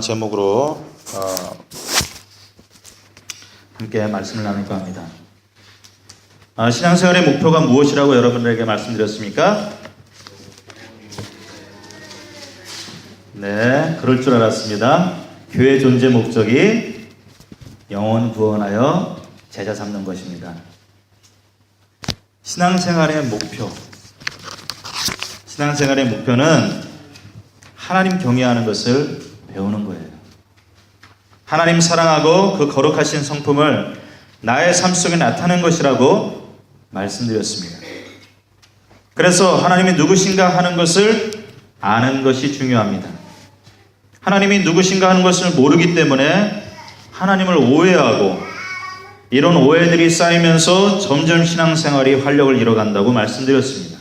제목으로 함께 말씀을 나눌까 합니다. 신앙생활의 목표가 무엇이라고 여러분들에게 말씀드렸습니까? 네, 그럴 줄 알았습니다. 교회 존재 목적이 영혼 구원하여 제자 삼는 것입니다. 신앙생활의 목표는 하나님 경외하는 것을 배우는 거예요. 하나님 사랑하고 그 거룩하신 성품을 나의 삶 속에 나타낸 것이라고 말씀드렸습니다. 그래서 하나님이 누구신가 하는 것을 아는 것이 중요합니다. 하나님이 누구신가 하는 것을 모르기 때문에 하나님을 오해하고 이런 오해들이 쌓이면서 점점 신앙생활이 활력을 잃어간다고 말씀드렸습니다.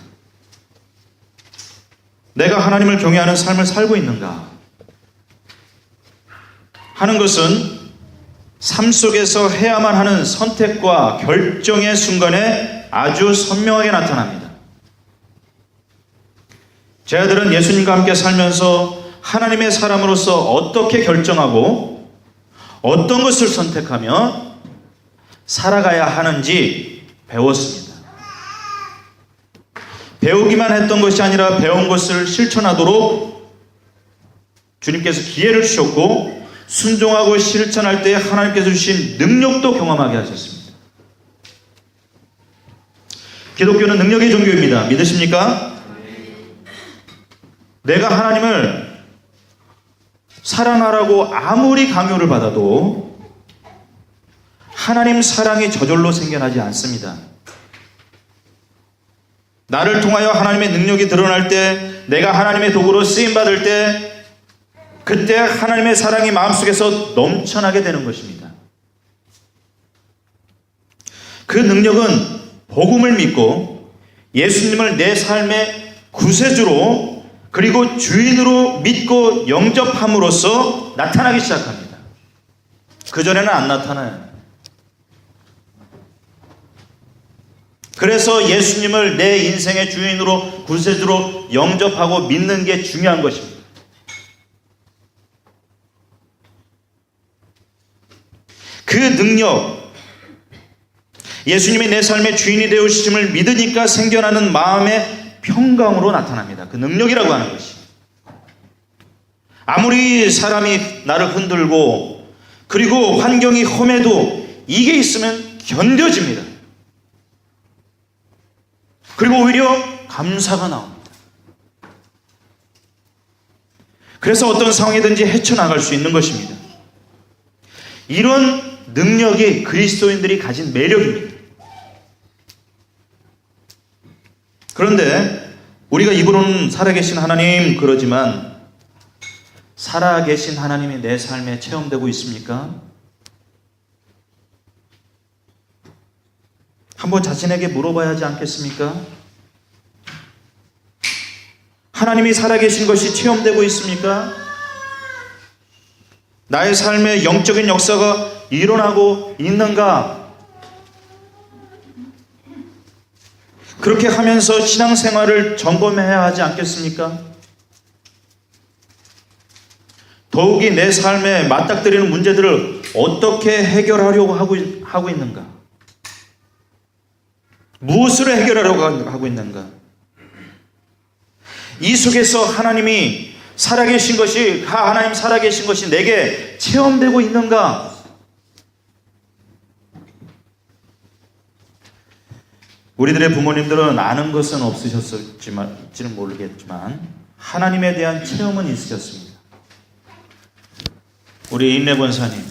내가 하나님을 경외하는 삶을 살고 있는가 하는 것은 삶 속에서 해야만 하는 선택과 결정의 순간에 아주 선명하게 나타납니다. 제 아들은 예수님과 함께 살면서 하나님의 사람으로서 어떻게 결정하고 어떤 것을 선택하며 살아가야 하는지 배웠습니다. 배우기만 했던 것이 아니라 배운 것을 실천하도록 주님께서 기회를 주셨고 순종하고 실천할 때 하나님께서 주신 능력도 경험하게 하셨습니다. 기독교는 능력의 종교입니다. 믿으십니까? 내가 하나님을 사랑하라고 아무리 강요를 받아도 하나님 사랑이 저절로 생겨나지 않습니다. 나를 통하여 하나님의 능력이 드러날 때, 내가 하나님의 도구로 쓰임받을 때 그때 하나님의 사랑이 마음속에서 넘쳐나게 되는 것입니다. 그 능력은 복음을 믿고 예수님을 내 삶의 구세주로 그리고 주인으로 믿고 영접함으로써 나타나기 시작합니다. 그전에는 안 나타나요. 그래서 예수님을 내 인생의 주인으로 구세주로 영접하고 믿는 게 중요한 것입니다. 그 능력, 예수님이 내 삶의 주인이 되어주심을 믿으니까 생겨나는 마음의 평강으로 나타납니다. 그 능력이라고 하는 것이. 아무리 사람이 나를 흔들고 그리고 환경이 험해도 이게 있으면 견뎌집니다. 그리고 오히려 감사가 나옵니다. 그래서 어떤 상황이든지 헤쳐나갈 수 있는 것입니다. 이런 능력이 그리스도인들이 가진 매력입니다. 그런데 우리가 입으로는 살아계신 하나님 그러지만 살아계신 하나님이 내 삶에 체험되고 있습니까? 한번 자신에게 물어봐야 하지 않겠습니까? 하나님이 살아계신 것이 체험되고 있습니까? 나의 삶의 영적인 역사가 일어나고 있는가? 그렇게 하면서 신앙생활을 점검해야 하지 않겠습니까? 더욱이 내 삶에 맞닥뜨리는 문제들을 어떻게 해결하려고 하고 있는가? 무엇으로 해결하려고 하고 있는가? 이 속에서 하나님이 살아계신 것이, 하나님 살아계신 것이 내게 체험되고 있는가? 우리들의 부모님들은 아는 것은 없으셨을지는 모르겠지만 하나님에 대한 체험은 있으셨습니다. 우리 인내 권사님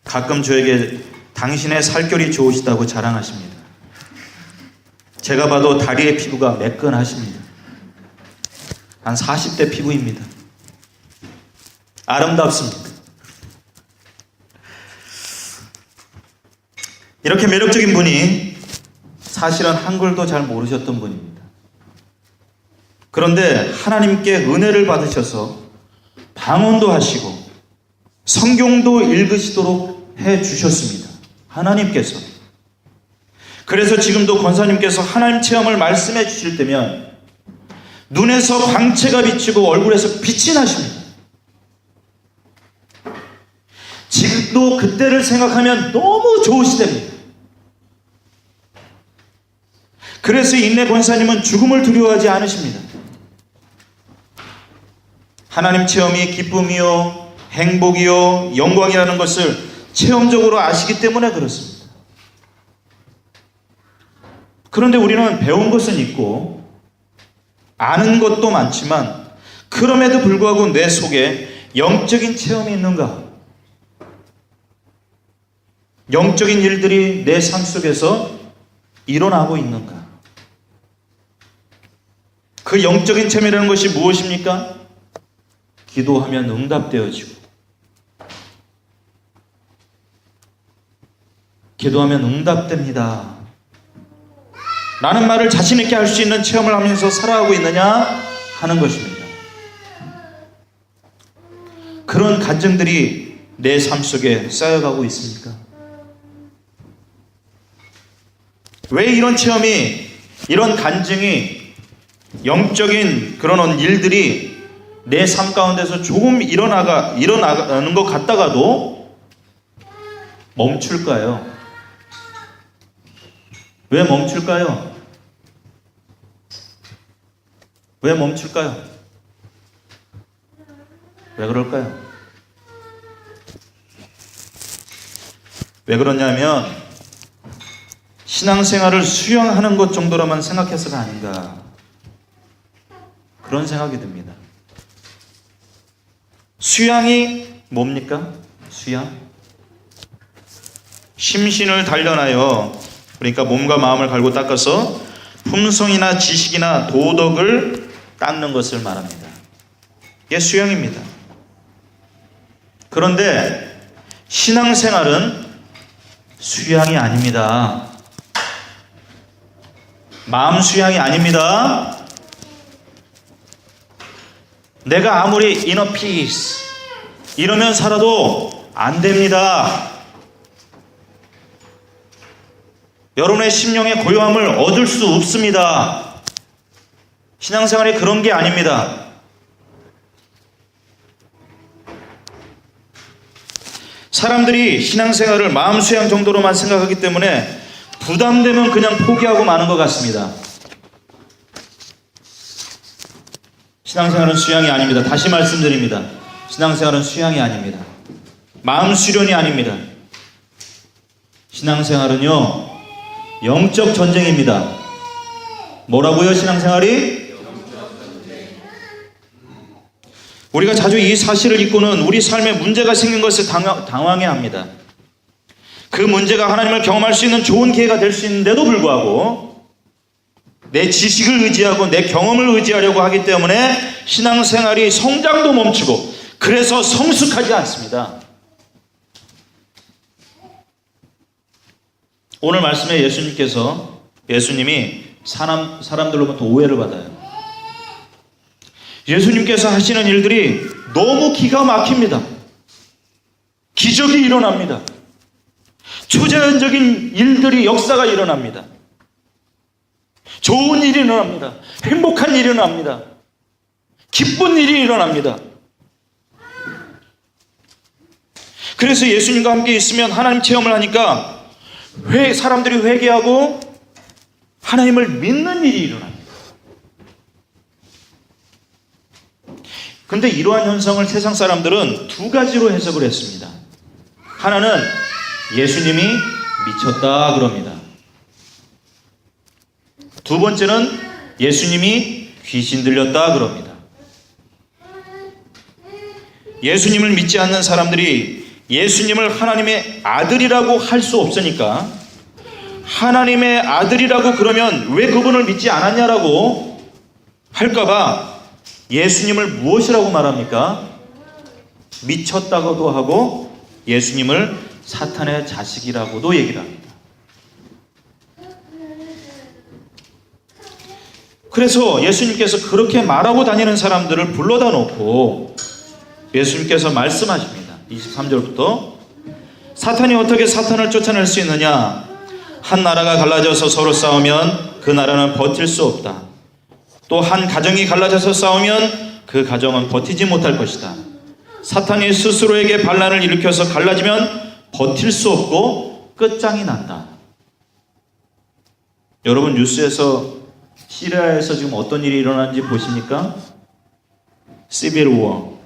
가끔 저에게 당신의 살결이 좋으시다고 자랑하십니다. 제가 봐도 다리의 피부가 매끈하십니다. 한 40대 피부입니다. 아름답습니다. 이렇게 매력적인 분이 사실은 한글도 잘 모르셨던 분입니다. 그런데 하나님께 은혜를 받으셔서 방언도 하시고 성경도 읽으시도록 해주셨습니다. 하나님께서. 그래서 지금도 권사님께서 하나님 체험을 말씀해 주실 때면 눈에서 광채가 비치고 얼굴에서 빛이 나십니다. 아직도 그때를 생각하면 너무 좋으시답니다. 그래서 인내 권사님은 죽음을 두려워하지 않으십니다. 하나님 체험이 기쁨이요, 행복이요, 영광이라는 것을 체험적으로 아시기 때문에 그렇습니다. 그런데 우리는 배운 것은 있고 아는 것도 많지만 그럼에도 불구하고 내 속에 영적인 체험이 있는가? 영적인 일들이 내 삶 속에서 일어나고 있는가? 그 영적인 체험이라는 것이 무엇입니까? 기도하면 응답되어지고, 기도하면 응답됩니다 라는 말을 자신 있게 할 수 있는 체험을 하면서 살아가고 있느냐 하는 것입니다. 그런 간증들이 내 삶 속에 쌓여가고 있습니까? 왜 이런 체험이, 이런 간증이, 영적인 그런 일들이 내 삶 가운데서 조금 일어나는 것 같다가도 멈출까요? 왜 멈출까요? 왜 멈출까요? 왜 그럴까요? 왜 그러냐면 신앙생활을 수양하는 것 정도로만 생각해서가 아닌가, 그런 생각이 듭니다. 수양이 뭡니까? 수양? 심신을 단련하여, 그러니까 몸과 마음을 갈고 닦아서 품성이나 지식이나 도덕을 닦는 것을 말합니다. 이게 수양입니다. 그런데 신앙생활은 수양이 아닙니다. 마음 수양이 아닙니다. 내가 아무리 inner peace 이러면 살아도 안 됩니다. 여러분의 심령의 고요함을 얻을 수 없습니다. 신앙생활이 그런 게 아닙니다. 사람들이 신앙생활을 마음 수양 정도로만 생각하기 때문에 부담되면 그냥 포기하고 마는 것 같습니다. 신앙생활은 수양이 아닙니다. 다시 말씀드립니다. 신앙생활은 수양이 아닙니다. 마음 수련이 아닙니다. 신앙생활은요, 영적 전쟁입니다. 뭐라고요, 신앙생활이? 우리가 자주 이 사실을 잊고는 우리 삶에 문제가 생긴 것을 당황해합니다. 그 문제가 하나님을 경험할 수 있는 좋은 기회가 될 수 있는데도 불구하고 내 지식을 의지하고 내 경험을 의지하려고 하기 때문에 신앙생활이 성장도 멈추고, 그래서 성숙하지 않습니다. 오늘 말씀에 예수님이 사람들로부터 오해를 받아요. 예수님께서 하시는 일들이 너무 기가 막힙니다. 기적이 일어납니다. 초자연적인 일들이, 역사가 일어납니다. 좋은 일이 일어납니다. 행복한 일이 일어납니다. 기쁜 일이 일어납니다. 그래서 예수님과 함께 있으면 하나님 체험을 하니까 사람들이 회개하고 하나님을 믿는 일이 일어납니다. 그런데 이러한 현상을 세상 사람들은 두 가지로 해석을 했습니다. 하나는 예수님이 미쳤다 그럽니다. 두 번째는 예수님이 귀신 들렸다 그럽니다. 예수님을 믿지 않는 사람들이 예수님을 하나님의 아들이라고 할 수 없으니까, 하나님의 아들이라고 그러면 왜 그분을 믿지 않았냐라고 할까봐 예수님을 무엇이라고 말합니까? 미쳤다고도 하고 예수님을 사탄의 자식이라고도 얘기를 합니다. 그래서 예수님께서 그렇게 말하고 다니는 사람들을 불러다 놓고 예수님께서 말씀하십니다. 23절부터 사탄이 어떻게 사탄을 쫓아낼 수 있느냐? 한 나라가 갈라져서 서로 싸우면 그 나라는 버틸 수 없다. 또 한 가정이 갈라져서 싸우면 그 가정은 버티지 못할 것이다. 사탄이 스스로에게 반란을 일으켜서 갈라지면 버틸 수 없고 끝장이 난다. 여러분 뉴스에서 시리아에서 지금 어떤 일이 일어나는지 보십니까? 시빌 워.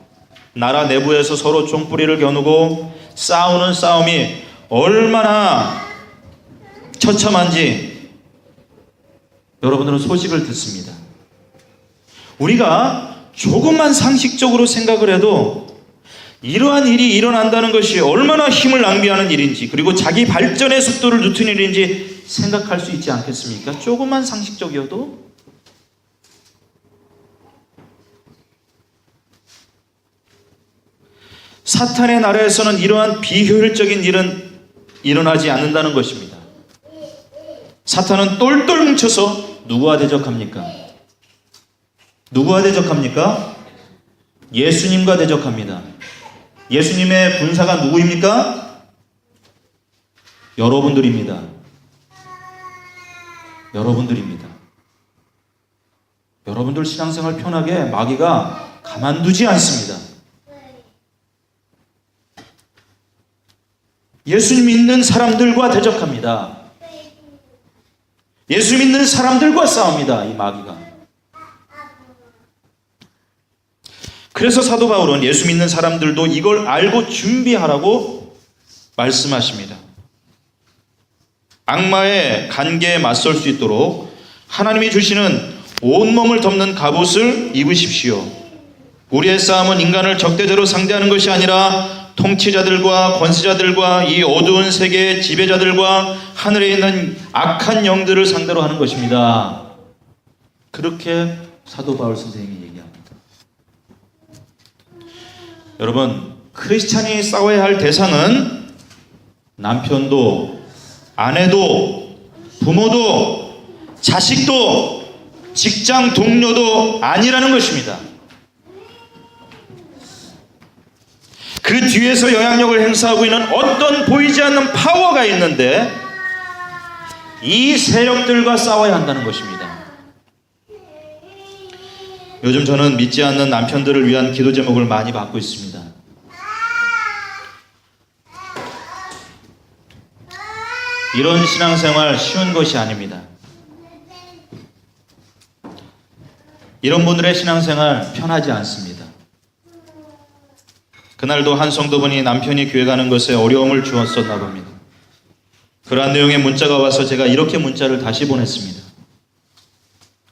나라 내부에서 서로 총뿌리를 겨누고 싸우는 싸움이 얼마나 처참한지 여러분들은 소식을 듣습니다. 우리가 조금만 상식적으로 생각을 해도 이러한 일이 일어난다는 것이 얼마나 힘을 낭비하는 일인지, 그리고 자기 발전의 속도를 늦춘 일인지 생각할 수 있지 않겠습니까? 조금만 상식적이어도. 사탄의 나라에서는 이러한 비효율적인 일은 일어나지 않는다는 것입니다. 사탄은 똘똘 뭉쳐서 누구와 대적합니까? 누구와 대적합니까? 예수님과 대적합니다. 예수님의 군사가 누구입니까? 여러분들입니다. 여러분들입니다. 여러분들 신앙생활 편하게 마귀가 가만두지 않습니다. 예수 믿는 사람들과 대적합니다. 예수 믿는 사람들과 싸웁니다. 이 마귀가. 그래서 사도 바울은 예수 믿는 사람들도 이걸 알고 준비하라고 말씀하십니다. 악마의 간계에 맞설 수 있도록 하나님이 주시는 온몸을 덮는 갑옷을 입으십시오. 우리의 싸움은 인간을 적대적으로 상대하는 것이 아니라 통치자들과 권세자들과 이 어두운 세계의 지배자들과 하늘에 있는 악한 영들을 상대로 하는 것입니다. 그렇게 사도 바울 선생님이 얘기합니다. 여러분, 크리스찬이 싸워야 할 대상은 남편도, 아내도, 부모도, 자식도, 직장 동료도 아니라는 것입니다. 그 뒤에서 영향력을 행사하고 있는 어떤 보이지 않는 파워가 있는데 이 세력들과 싸워야 한다는 것입니다. 요즘 저는 믿지 않는 남편들을 위한 기도 제목을 많이 받고 있습니다. 이런 신앙생활 쉬운 것이 아닙니다. 이런 분들의 신앙생활 편하지 않습니다. 그날도 한 성도분이 남편이 교회 가는 것에 어려움을 주었었나 봅니다. 그러한 내용의 문자가 와서 제가 이렇게 문자를 다시 보냈습니다.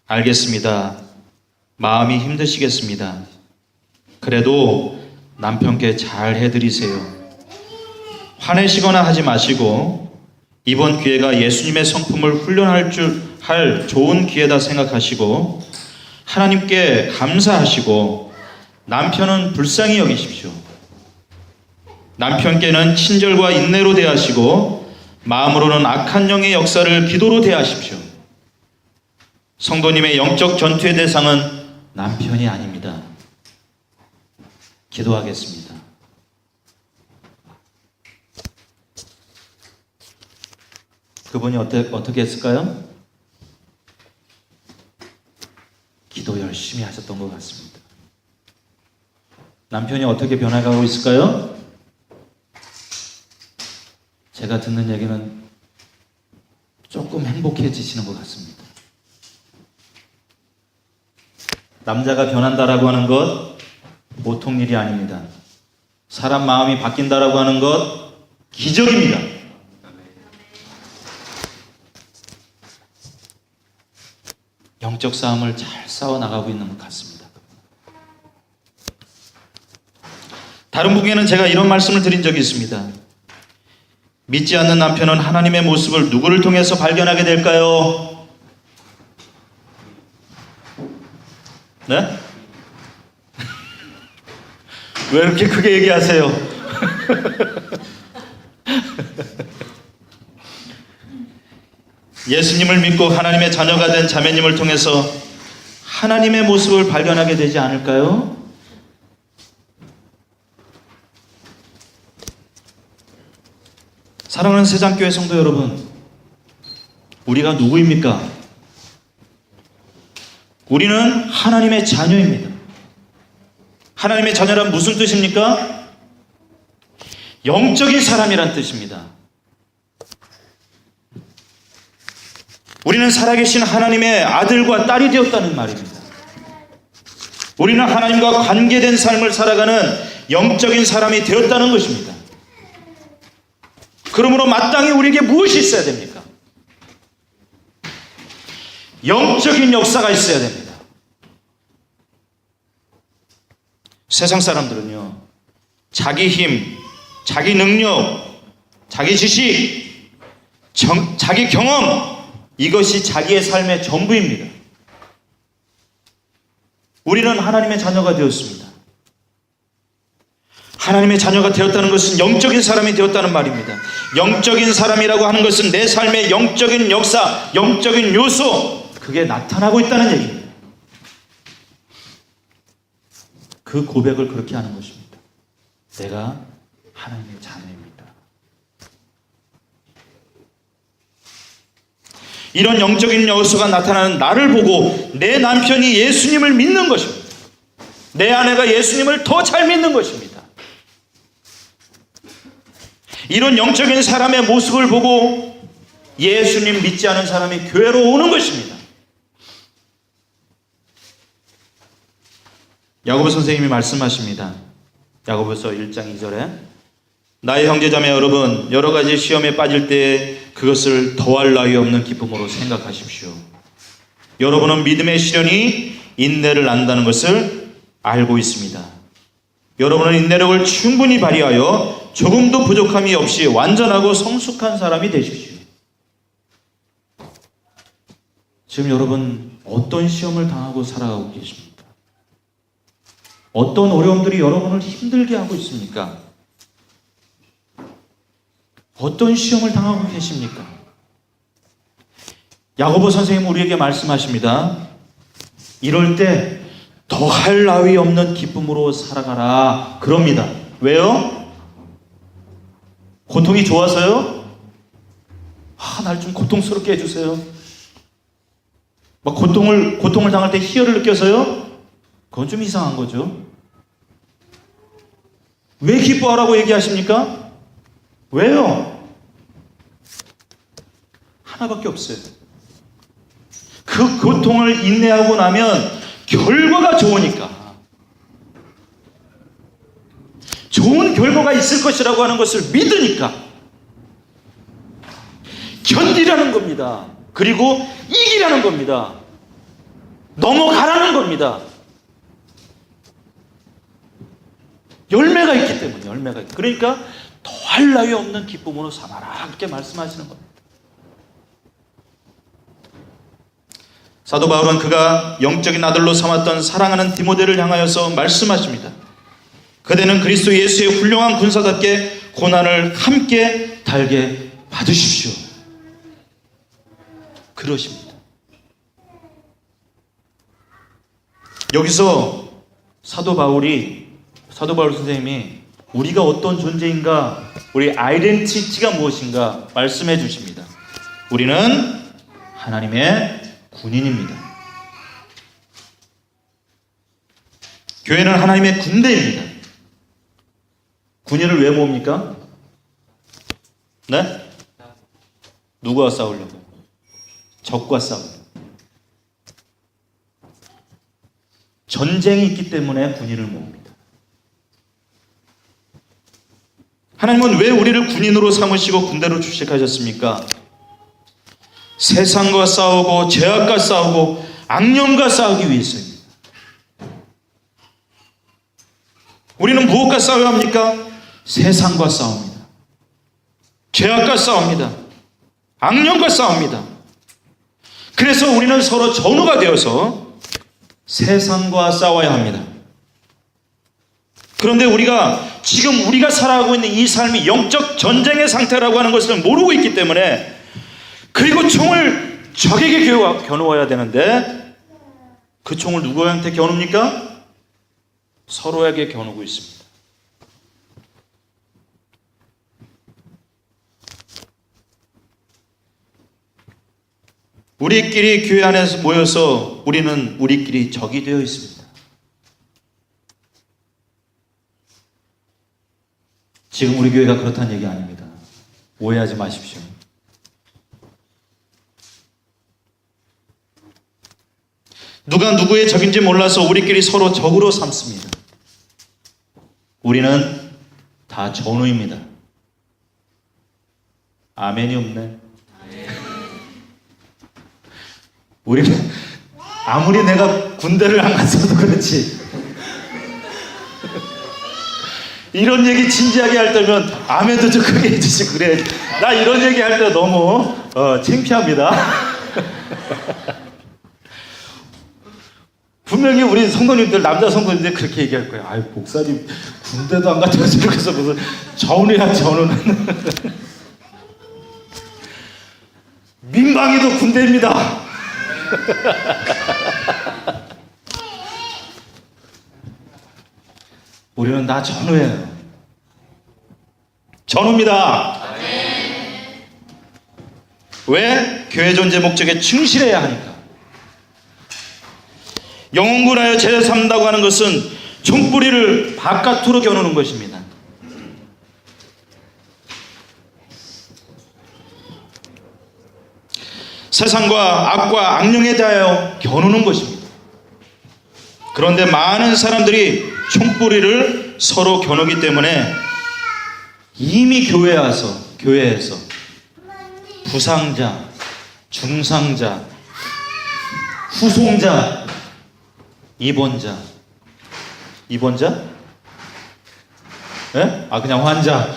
알겠습니다. 마음이 힘드시겠습니다. 그래도 남편께 잘 해드리세요. 화내시거나 하지 마시고 이번 기회가 예수님의 성품을 훈련할 좋은 기회다 생각하시고 하나님께 감사하시고 남편은 불쌍히 여기십시오. 남편께는 친절과 인내로 대하시고 마음으로는 악한 영의 역사를 기도로 대하십시오. 성도님의 영적 전투의 대상은 남편이 아닙니다. 기도하겠습니다. 그분이 어떻게 했을까요? 기도 열심히 하셨던 것 같습니다. 남편이 어떻게 변해가고 있을까요? 제가 듣는 얘기는 조금 행복해지시는 것 같습니다. 남자가 변한다라고 하는 것 보통 일이 아닙니다. 사람 마음이 바뀐다라고 하는 것 기적입니다. 영적 싸움을 잘 싸워나가고 있는 것 같습니다. 다른 분에게는 제가 이런 말씀을 드린 적이 있습니다. 믿지 않는 남편은 하나님의 모습을 누구를 통해서 발견하게 될까요? 네? 왜 이렇게 크게 얘기하세요? 예수님을 믿고 하나님의 자녀가 된 자매님을 통해서 하나님의 모습을 발견하게 되지 않을까요? 사랑하는 세상교회 성도 여러분, 우리가 누구입니까? 우리는 하나님의 자녀입니다. 하나님의 자녀란 무슨 뜻입니까? 영적인 사람이란 뜻입니다. 우리는 살아계신 하나님의 아들과 딸이 되었다는 말입니다. 우리는 하나님과 관계된 삶을 살아가는 영적인 사람이 되었다는 것입니다. 그러므로 마땅히 우리에게 무엇이 있어야 됩니까? 영적인 역사가 있어야 됩니다. 세상 사람들은요, 자기 힘, 자기 능력, 자기 지식, 자기 경험, 이것이 자기의 삶의 전부입니다. 우리는 하나님의 자녀가 되었습니다. 하나님의 자녀가 되었다는 것은 영적인 사람이 되었다는 말입니다. 영적인 사람이라고 하는 것은 내 삶의 영적인 역사, 영적인 요소, 그게 나타나고 있다는 얘기입니다. 그 고백을 그렇게 하는 것입니다. 내가 하나님의 자녀입니다. 이런 영적인 요소가 나타나는 나를 보고 내 남편이 예수님을 믿는 것입니다. 내 아내가 예수님을 더 잘 믿는 것입니다. 이런 영적인 사람의 모습을 보고 예수님 믿지 않은 사람이 교회로 오는 것입니다. 야고보 선생님이 말씀하십니다. 야고보서 1장 2절에 나의 형제자매 여러분, 여러 가지 시험에 빠질 때 그것을 더할 나위 없는 기쁨으로 생각하십시오. 여러분은 믿음의 시련이 인내를 낳는다는 것을 알고 있습니다. 여러분은 인내력을 충분히 발휘하여 조금도 부족함이 없이 완전하고 성숙한 사람이 되십시오. 지금 여러분 어떤 시험을 당하고 살아가고 계십니까? 어떤 어려움들이 여러분을 힘들게 하고 있습니까? 어떤 시험을 당하고 계십니까? 야고보 선생님은 우리에게 말씀하십니다. 이럴 때 더할 나위 없는 기쁨으로 살아가라 그럽니다. 왜요? 고통이 좋아서요? 날 좀 고통스럽게 해주세요. 막 고통을 당할 때 희열을 느껴서요? 그건 좀 이상한 거죠. 왜 기뻐하라고 얘기하십니까? 왜요? 하나밖에 없어요. 그 고통을 인내하고 나면 결과가 좋으니까. 좋은 결과가 있을 것이라고 하는 것을 믿으니까. 견디라는 겁니다. 그리고 이기라는 겁니다. 넘어가라는 겁니다. 열매가 있기 때문에, 열매가 있기. 그러니까 더할 나위 없는 기쁨으로 삼아라, 그렇게 말씀하시는 겁니다. 사도 바울은 그가 영적인 아들로 삼았던 사랑하는 디모데를 향하여서 말씀하십니다. 그대는 그리스도 예수의 훌륭한 군사답게 고난을 함께 달게 받으십시오. 그러십니다. 여기서 사도 바울 선생님이 우리가 어떤 존재인가, 우리 아이덴티티가 무엇인가 말씀해 주십니다. 우리는 하나님의 군인입니다. 교회는 하나님의 군대입니다. 군인을 왜 모읍니까? 네? 누구와 싸우려고? 적과 싸우려고. 전쟁이 있기 때문에 군인을 모읍니다. 하나님은 왜 우리를 군인으로 삼으시고 군대로 주식하셨습니까? 세상과 싸우고 죄악과 싸우고 악령과 싸우기 위해서입니다. 우리는 무엇과 싸워야 합니까? 세상과 싸웁니다. 죄악과 싸웁니다. 악령과 싸웁니다. 그래서 우리는 서로 전우가 되어서 세상과 싸워야 합니다. 그런데 지금 우리가 살아가고 있는 이 삶이 영적 전쟁의 상태라고 하는 것을 모르고 있기 때문에, 그리고 총을 적에게 겨누어야 되는데 그 총을 누구한테 겨눕니까? 서로에게 겨누고 있습니다. 우리끼리 교회 안에서 모여서 우리는 우리끼리 적이 되어 있습니다. 지금 우리 교회가 그렇다는 얘기 아닙니다. 오해하지 마십시오. 누가 누구의 적인지 몰라서 우리끼리 서로 적으로 삼습니다. 우리는 다 전우입니다. 아멘이 없네. 우리는 아무리 내가 군대를 안 갔어도 그렇지, 이런 얘기 진지하게 할 때면 아멘도 좀 크게 해주시고 그래. 나 이런 얘기 할 때 너무 창피합니다. 분명히 우리 성도님들, 남자 성도님들 그렇게 얘기할 거예요. 아유, 목사님 군대도 안 갔다고 저렇게 해서 무슨 전우야, 전우는. 민방위도 군대입니다. 우리는 다 전우예요. 전우입니다. 왜? 교회 존재 목적에 충실해야 하니까. 영혼군하여 제자 삼다고 하는 것은 총뿌리를 바깥으로 겨누는 것입니다. 세상과 악과 악령에 대하여 겨누는 것입니다. 그런데 많은 사람들이 총뿌리를 서로 겨누기 때문에 이미 교회에서 부상자, 중상자, 후송자, 입원자? 예? 그냥 환자.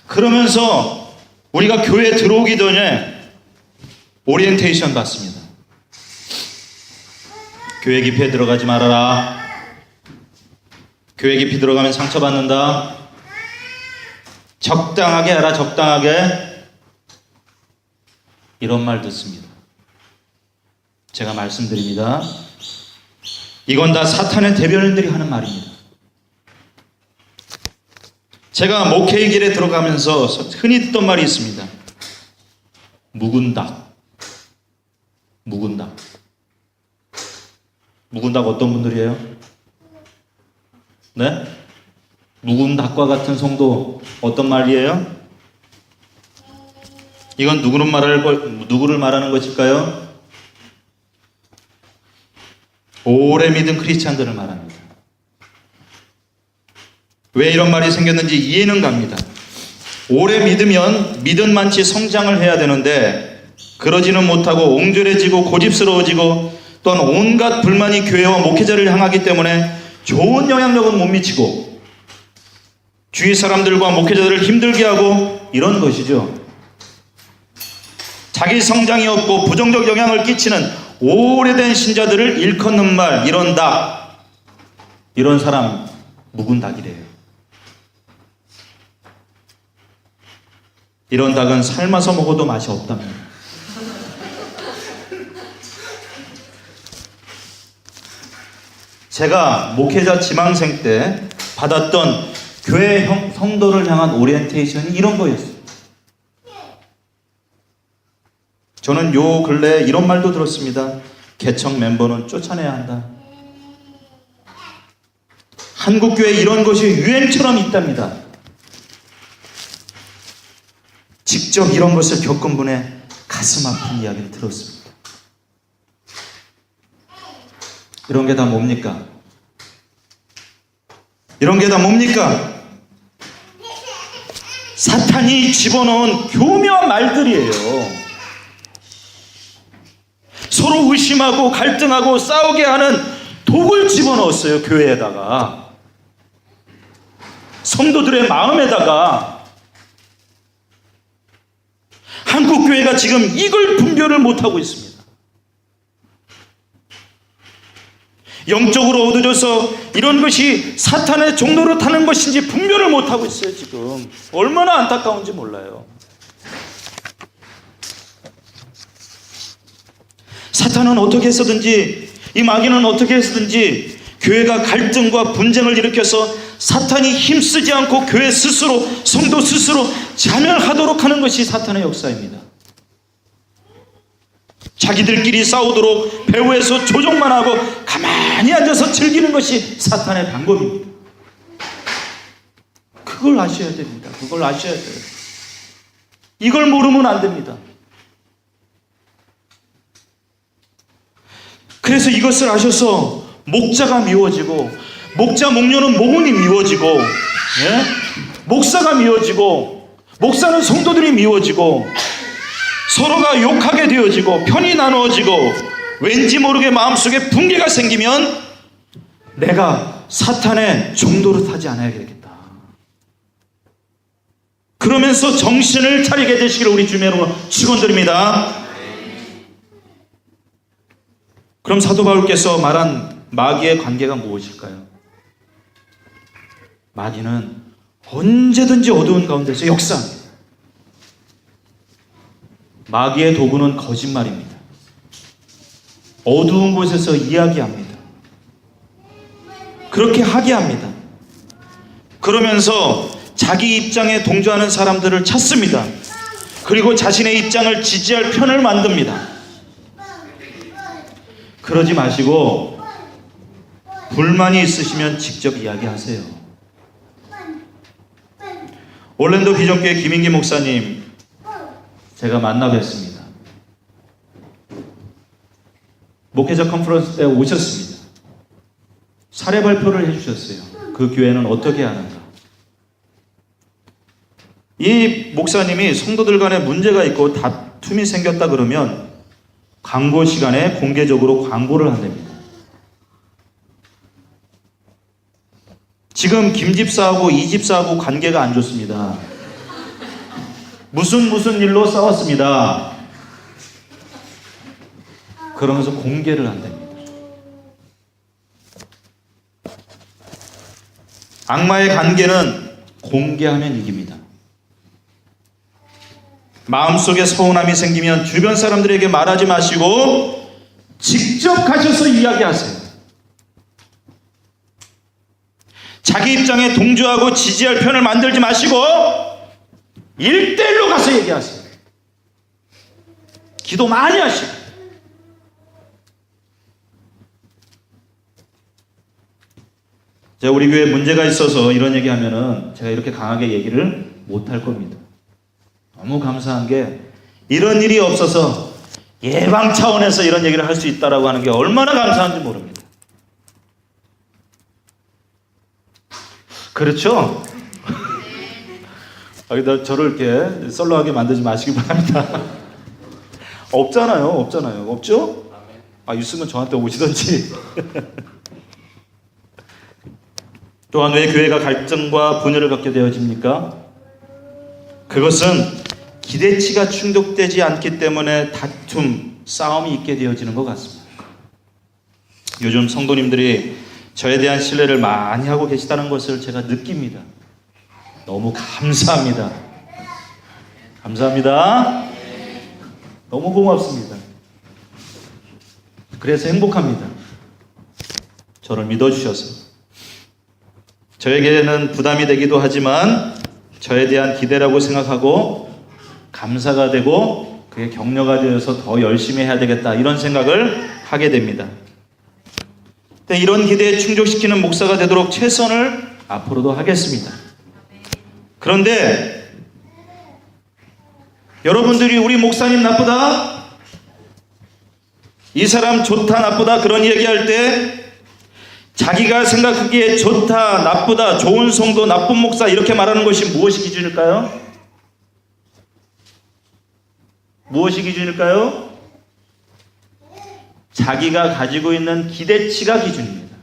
그러면서 우리가 교회에 들어오기 전에 오리엔테이션 받습니다. 교회 깊이에 들어가지 말아라. 교회 깊이 들어가면 상처받는다. 적당하게 해라, 적당하게. 이런 말 듣습니다. 제가 말씀드립니다. 이건 다 사탄의 대변인들이 하는 말입니다. 제가 목회의 길에 들어가면서 흔히 듣던 말이 있습니다. 묵은 닭. 어떤 분들이에요? 네? 묵은 닭과 같은 성도 어떤 말이에요? 이건 누구를 말하는 것일까요? 오래 믿은 크리스찬들을 말합니다. 왜 이런 말이 생겼는지 이해는 갑니다. 오래 믿으면 믿은 만치 성장을 해야 되는데 그러지는 못하고 옹졸해지고 고집스러워지고 또한 온갖 불만이 교회와 목회자를 향하기 때문에 좋은 영향력은 못 미치고 주위 사람들과 목회자들을 힘들게 하고 이런 것이죠. 자기 성장이 없고 부정적 영향을 끼치는 오래된 신자들을 일컫는 말, 이런 닭, 이런 사람 묵은 닭이래요. 이런 닭은 삶아서 먹어도 맛이 없답니다. 제가 목회자 지망생 때 받았던 교회 성도를 향한 오리엔테이션이 이런 거였어요. 저는 요 근래에 이런 말도 들었습니다. 개척 멤버는 쫓아내야 한다. 한국교회에 이런 것이 유행처럼 있답니다. 직접 이런 것을 겪은 분의 가슴 아픈 이야기를 들었습니다. 이런 게 다 뭡니까? 사탄이 집어넣은 교묘한 말들이에요. 서로 의심하고 갈등하고 싸우게 하는 독을 집어넣었어요. 교회에다가, 성도들의 마음에다가. 한국교회가 지금 이걸 분별을 못하고 있습니다. 영적으로 얻어져서 이런 것이 사탄의 종로로 타는 것인지 분별을 못하고 있어요. 지금 얼마나 안타까운지 몰라요. 사탄은 어떻게 해서든지, 이 마귀는 어떻게 해서든지 교회가 갈등과 분쟁을 일으켜서 사탄이 힘쓰지 않고 교회 스스로, 성도 스스로 자멸하도록 하는 것이 사탄의 역사입니다. 자기들끼리 싸우도록 배후에서 조종만 하고 가만히 앉아서 즐기는 것이 사탄의 방법입니다. 그걸 아셔야 됩니다. 그걸 아셔야 돼요. 이걸 모르면 안 됩니다. 그래서 이것을 아셔서 목자가 미워지고, 목자 목녀는 모군이 미워지고, 예? 목사가 미워지고, 목사는 성도들이 미워지고, 서로가 욕하게 되어지고, 편이 나누어지고, 왠지 모르게 마음속에 붕괴가 생기면 내가 사탄의 종도를 타지 않아야 되겠다. 그러면서 정신을 차리게 되시기를 우리 주님의 이름으로 축원드립니다. 그럼 사도 바울께서 말한 마귀의 관계가 무엇일까요? 마귀는 언제든지 어두운 가운데서 역사합니다. 마귀의 도구는 거짓말입니다. 어두운 곳에서 이야기합니다. 그렇게 하게 합니다. 그러면서 자기 입장에 동조하는 사람들을 찾습니다. 그리고 자신의 입장을 지지할 편을 만듭니다. 그러지 마시고 불만이 있으시면 직접 이야기하세요. 올랜도 비전교회 김인기 목사님 제가 만나 뵀습니다. 목회자 컨퍼런스 때 오셨습니다. 사례 발표를 해주셨어요. 그 교회는 어떻게 하는가. 이 목사님이 성도들 간에 문제가 있고 다툼이 생겼다 그러면 광고 시간에 공개적으로 광고를 한답니다. 지금 김 집사하고 이 집사하고 관계가 안 좋습니다. 무슨 일로 싸웠습니다. 그러면서 공개를 한답니다. 악마의 관계는 공개하면 이깁니다. 마음속에 서운함이 생기면 주변 사람들에게 말하지 마시고 직접 가셔서 이야기하세요. 자기 입장에 동조하고 지지할 편을 만들지 마시고 1대1로 가서 얘기하세요. 기도 많이 하시고. 제가 우리 교회에 문제가 있어서 이런 얘기하면은 제가 이렇게 강하게 얘기를 못할 겁니다. 너무 감사한 게 이런 일이 없어서 예방 차원에서 이런 얘기를 할 수 있다라고 하는 게 얼마나 감사한지 모릅니다. 그렇죠? 저를 이렇게 썰렁하게 만들지 마시기 바랍니다. 없잖아요. 없죠? 있으면 저한테 오시던지. 또한 왜 교회가 갈등과 분열을 갖게 되어집니까? 그것은 기대치가 충족되지 않기 때문에 다툼, 싸움이 있게 되어지는 것 같습니다. 요즘 성도님들이 저에 대한 신뢰를 많이 하고 계시다는 것을 제가 느낍니다. 너무 감사합니다. 너무 고맙습니다. 그래서 행복합니다. 저를 믿어주셔서. 저에게는 부담이 되기도 하지만 저에 대한 기대라고 생각하고 감사가 되고 그게 격려가 되어서 더 열심히 해야 되겠다 이런 생각을 하게 됩니다. 이런 기대에 충족시키는 목사가 되도록 최선을 앞으로도 하겠습니다. 그런데 여러분들이 우리 목사님 나쁘다, 이 사람 좋다 나쁘다 그런 얘기할 때 자기가 생각하기에 좋다 나쁘다 좋은 성도 나쁜 목사 이렇게 말하는 것이 무엇이 기준일까요? 자기가 가지고 있는 기대치가 기준입니다.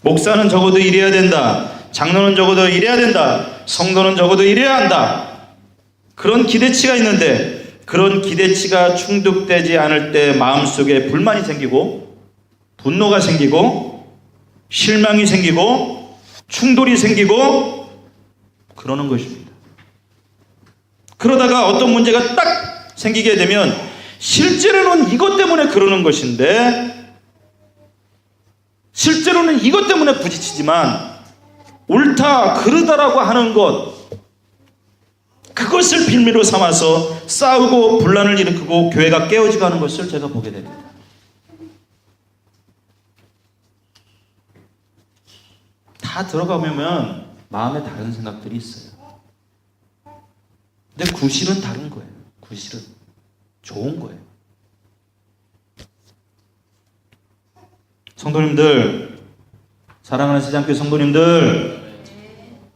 목사는 적어도 이래야 된다. 장로는 적어도 이래야 된다. 성도는 적어도 이래야 한다. 그런 기대치가 있는데 그런 기대치가 충족되지 않을 때 마음속에 불만이 생기고 분노가 생기고 실망이 생기고 충돌이 생기고 그러는 것입니다. 그러다가 어떤 문제가 딱 생기게 되면 실제로는 이것 때문에 그러는 것인데 실제로는 이것 때문에 부딪히지만 옳다 그르다라고 하는 것 그것을 빌미로 삼아서 싸우고 분란을 일으키고 교회가 깨어지고 하는 것을 제가 보게 됩니다. 다 들어가면 마음에 다른 생각들이 있어요. 근데 구실은 다른 거예요. 구실은 좋은 거예요. 성도님들, 사랑하는 세장교회 성도님들,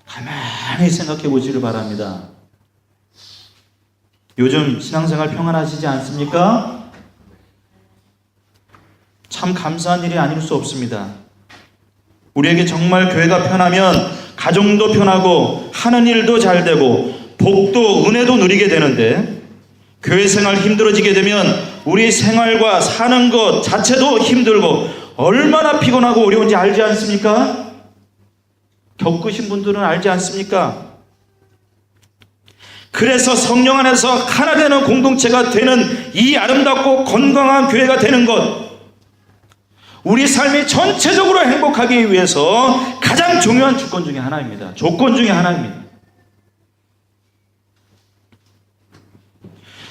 가만히 생각해 보시길 바랍니다. 요즘 신앙생활 평안하시지 않습니까? 참 감사한 일이 아닐 수 없습니다. 우리에게 정말 교회가 편하면 가정도 편하고 하는 일도 잘 되고 복도 은혜도 누리게 되는데, 교회 생활 힘들어지게 되면 우리 생활과 사는 것 자체도 힘들고 얼마나 피곤하고 어려운지 알지 않습니까? 겪으신 분들은 알지 않습니까? 그래서 성령 안에서 하나 되는 공동체가 되는 이 아름답고 건강한 교회가 되는 것, 우리 삶이 전체적으로 행복하기 위해서 가장 중요한 조건 중에 하나입니다. 조건 중에 하나입니다.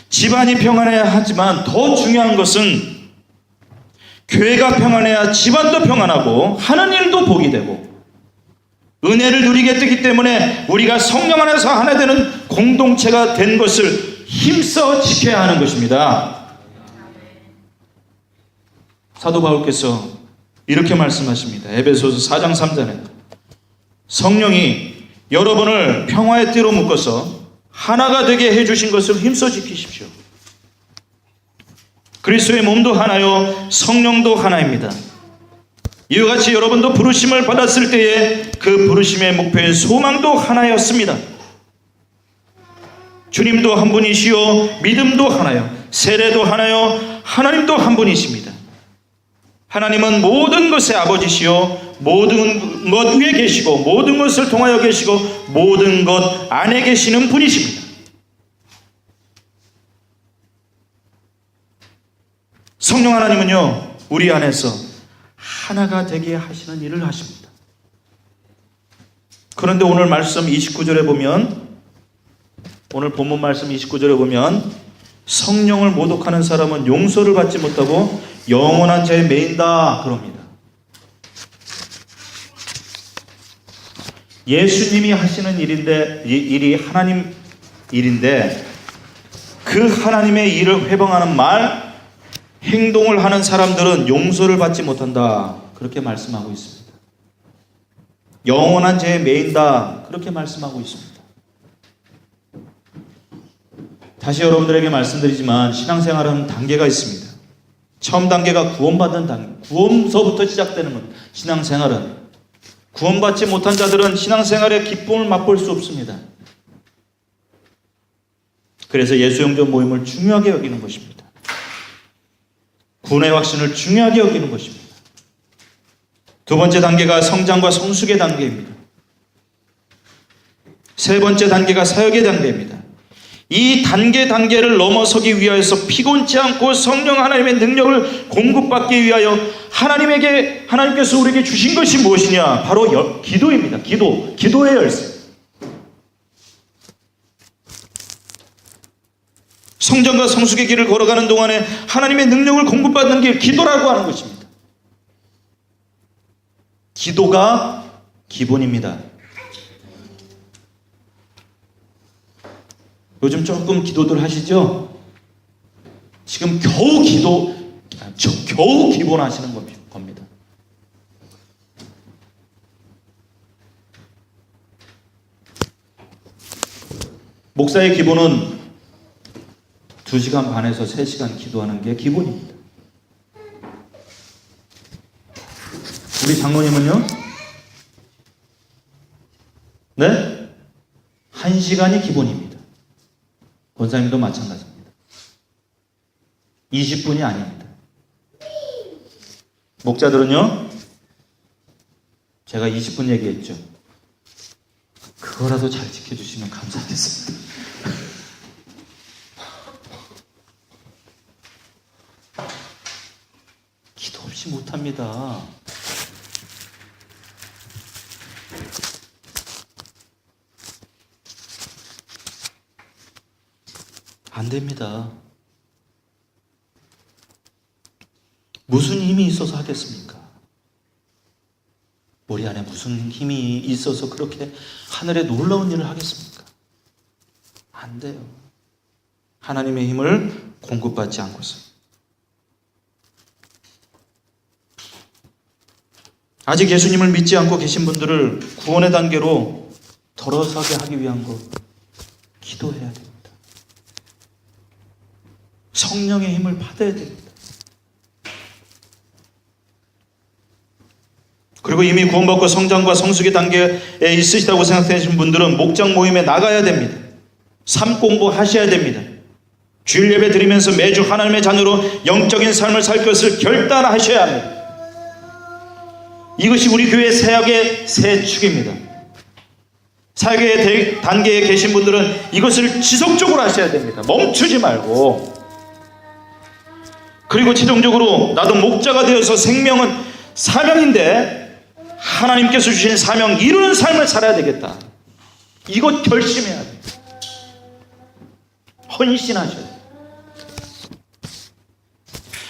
집안이 평안해야 하지만 더 중요한 것은 교회가 평안해야 집안도 평안하고 하는 일도 복이 되고 은혜를 누리게 되기 때문에 우리가 성령 안에서 하나 되는 공동체가 된 것을 힘써 지켜야 하는 것입니다. 사도 바울께서 이렇게 말씀하십니다. 에베소서 4장 3절에 성령이 여러분을 평화의 띠로 묶어서 하나가 되게 해주신 것을 힘써 지키십시오. 그리스도의 몸도 하나요 성령도 하나입니다. 이와 같이 여러분도 부르심을 받았을 때에 그 부르심의 목표의 소망도 하나였습니다. 주님도 한 분이시요 믿음도 하나요 세례도 하나요 하나님도 한 분이십니다. 하나님은 모든 것의 아버지시요 모든 것 위에 계시고 모든 것을 통하여 계시고 모든 것 안에 계시는 분이십니다. 성령 하나님은요 우리 안에서 하나가 되게 하시는 일을 하십니다. 그런데 오늘 말씀 29절에 보면, 오늘 본문 말씀 29절에 보면 성령을 모독하는 사람은 용서를 받지 못하고 영원한 죄에 매인다 그럽니다. 예수님이 하시는 일이 하나님 일인데 그 하나님의 일을 회방하는 말, 행동을 하는 사람들은 용서를 받지 못한다 그렇게 말씀하고 있습니다. 영원한 죄에 매인다 그렇게 말씀하고 있습니다. 다시 여러분들에게 말씀드리지만 신앙생활은 단계가 있습니다. 처음 단계가 구원받는 단계, 구원서부터 시작되는 것. 신앙생활은 구원받지 못한 자들은 신앙생활의 기쁨을 맛볼 수 없습니다. 그래서 예수영전 모임을 중요하게 여기는 것입니다. 구원의 확신을 중요하게 여기는 것입니다. 두 번째 단계가 성장과 성숙의 단계입니다. 세 번째 단계가 사역의 단계입니다. 이 단계를 넘어서기 위하여서 피곤치 않고 성령 하나님의 능력을 공급받기 위하여 하나님께서 우리에게 주신 것이 무엇이냐? 바로 기도입니다. 기도의 열쇠. 성장과 성숙의 길을 걸어가는 동안에 하나님의 능력을 공급받는 길, 기도라고 하는 것입니다. 기도가 기본입니다. 요즘 조금 기도들 하시죠? 지금 겨우 기본 하시는 겁니다. 목사의 기본은 2시간 반에서 3시간 기도하는 게 기본입니다. 우리 장로님은요? 네? 1시간이 기본입니다. 권사님도 마찬가지입니다. 20분이 아닙니다. 목자들은요? 제가 20분 얘기했죠. 그거라도 잘 지켜주시면 감사하겠습니다. 기도 없이 못합니다. 안 됩니다. 무슨 힘이 있어서 하겠습니까? 우리 안에 무슨 힘이 있어서 그렇게 하늘에 놀라운 일을 하겠습니까? 안 돼요. 하나님의 힘을 공급받지 않고서. 아직 예수님을 믿지 않고 계신 분들을 구원의 단계로 들어서게 하기 위한 것, 기도해야 됩니다. 성령의 힘을 받아야 됩니다. 그리고 이미 구원받고 성장과 성숙의 단계에 있으시다고 생각되시는 분들은 목장 모임에 나가야 됩니다. 삶 공부하셔야 됩니다. 주일 예배 드리면서 매주 하나님의 자녀로 영적인 삶을 살 것을 결단하셔야 합니다. 이것이 우리 교회 사역의 새 축입니다. 사역의 단계에 계신 분들은 이것을 지속적으로 하셔야 됩니다. 멈추지 말고. 그리고 최종적으로 나도 목자가 되어서 생명은 사명인데 하나님께서 주신 사명 이루는 삶을 살아야 되겠다. 이것 결심해야 돼요. 헌신하셔야 돼요.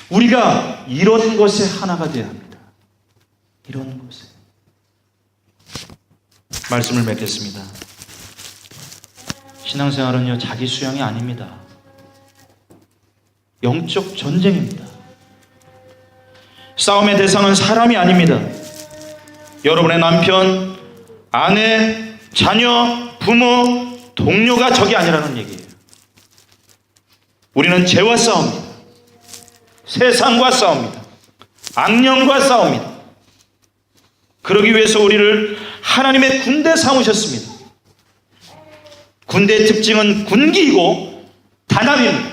우리가 이런 것에 하나가 되어야 합니다. 이런 것에. 말씀을 맺겠습니다. 신앙생활은요, 자기 수양이 아닙니다. 영적 전쟁입니다. 싸움의 대상은 사람이 아닙니다. 여러분의 남편, 아내, 자녀, 부모, 동료가 적이 아니라는 얘기예요. 우리는 죄와 싸웁니다. 세상과 싸웁니다. 악령과 싸웁니다. 그러기 위해서 우리를 하나님의 군대 삼으셨습니다. 군대의 특징은 군기이고 단합입니다.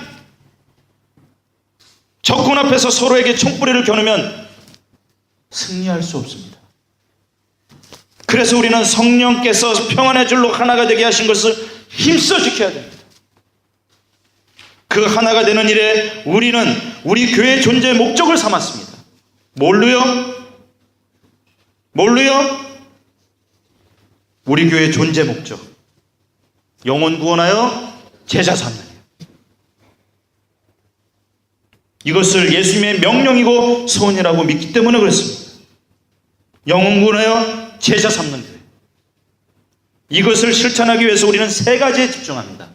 적군 앞에서 서로에게 총부리를 겨누면 승리할 수 없습니다. 그래서 우리는 성령께서 평안의 줄로 하나가 되게 하신 것을 힘써 지켜야 됩니다. 그 하나가 되는 일에 우리는 우리 교회의 존재의 목적을 삼았습니다. 뭘로요? 우리 교회의 존재 목적. 영혼 구원하여 제자 삼는 일. 이것을 예수님의 명령이고 소원이라고 믿기 때문에 그렇습니다. 영혼 구원하여 제자 삼는 교회. 이것을 실천하기 위해서 우리는 세 가지에 집중합니다.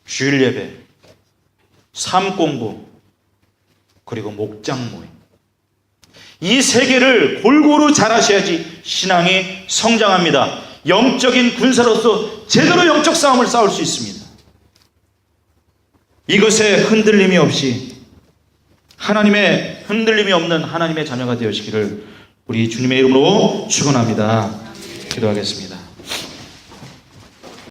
주일 예배, 삶 공부, 그리고 목장 모임. 이 세 개를 골고루 잘하셔야지 신앙이 성장합니다. 영적인 군사로서 제대로 영적 싸움을 싸울 수 있습니다. 이것에 흔들림이 없이 하나님의 흔들림이 없는 하나님의 자녀가 되어지기를 우리 주님의 이름으로 축원합니다. 기도하겠습니다.